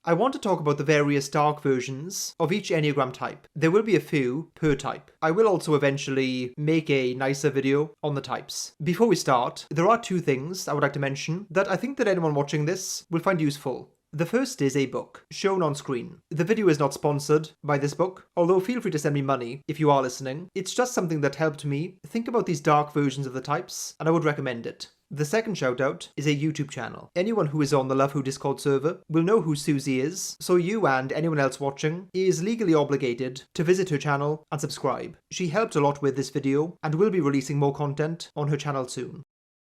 I want to talk about the various dark versions of each Enneagram type. There will be a few per type. I will also eventually make a nicer video on the types. Before we start, there are two things I would like to mention that I think that anyone watching this will find useful. The first is a book, shown on screen. The video is not sponsored by this book, although feel free to send me money if you are listening. It's just something that helped me think about these dark versions of the types, and I would recommend it. The second shout out is a YouTube channel. Anyone who is on the Love Who Discord server will know who Susie is, so you and anyone else watching is legally obligated to visit her channel and subscribe. She helped a lot with this video and will be releasing more content on her channel soon.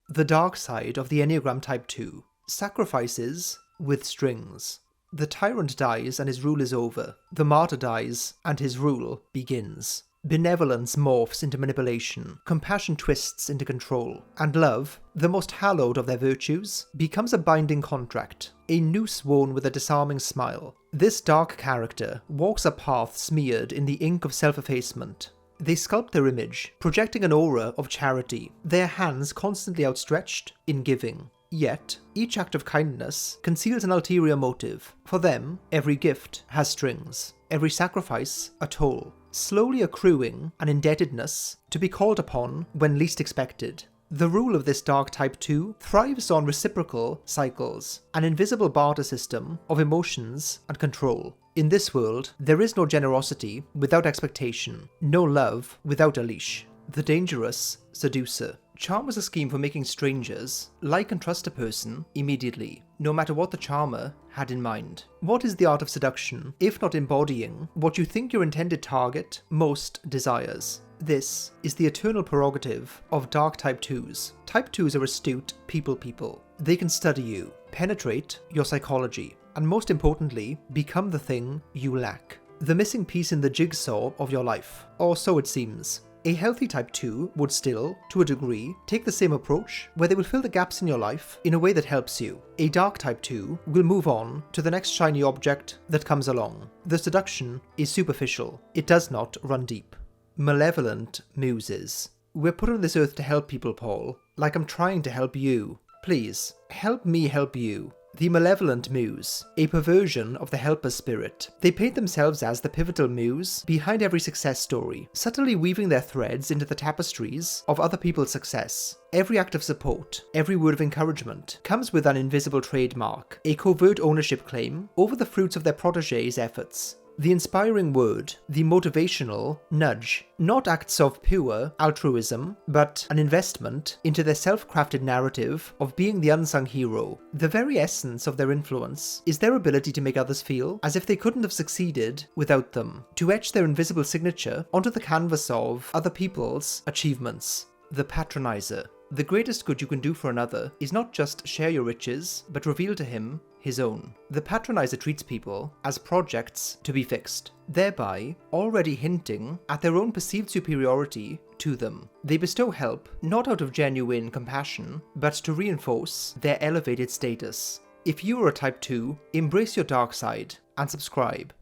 The dark side of the Enneagram Type 2. Sacrifices with strings. The tyrant dies and his rule is over. The martyr dies and his rule begins. Benevolence morphs into manipulation, compassion twists into control, and love, the most hallowed of their virtues, becomes a binding contract, a noose worn with a disarming smile. This dark character walks a path smeared in the ink of self-effacement. They sculpt their image, projecting an aura of charity, their hands constantly outstretched in giving. Yet, each act of kindness conceals an ulterior motive. For them, every gift has strings, every sacrifice a toll, slowly accruing an indebtedness to be called upon when least expected. The rule of this dark type 2 thrives on reciprocal cycles, an invisible barter system of emotions and control. In this world, there is no generosity without expectation, no love without a leash. The Dangerous Seducer. Charm was a scheme for making strangers like and trust a person immediately, no matter what the charmer had in mind. What is the art of seduction, if not embodying what you think your intended target most desires? This is the eternal prerogative of dark type 2s. Type 2s are astute people. They can study you, penetrate your psychology, and most importantly, become the thing you lack. The missing piece in the jigsaw of your life, or so it seems. A healthy type 2 would still, to a degree, take the same approach where they will fill the gaps in your life in a way that helps you. A dark type 2 will move on to the next shiny object that comes along. The seduction is superficial. It does not run deep. Malevolent Muses. We're put on this earth to help people, Paul, like I'm trying to help you. Please, help me help you. The Malevolent Muse, a perversion of the helper spirit. They paint themselves as the pivotal muse behind every success story, subtly weaving their threads into the tapestries of other people's success. Every act of support, every word of encouragement, comes with an invisible trademark, a covert ownership claim over the fruits of their protégés' efforts. The inspiring word, the motivational nudge, not acts of pure altruism, but an investment into their self-crafted narrative of being the unsung hero. The very essence of their influence is their ability to make others feel as if they couldn't have succeeded without them, to etch their invisible signature onto the canvas of other people's achievements. The patronizer. The greatest good you can do for another is not just share your riches, but reveal to him his own. The patronizer treats people as projects to be fixed, thereby already hinting at their own perceived superiority to them. They bestow help not out of genuine compassion, but to reinforce their elevated status. If you are a type 2, embrace your dark side and subscribe.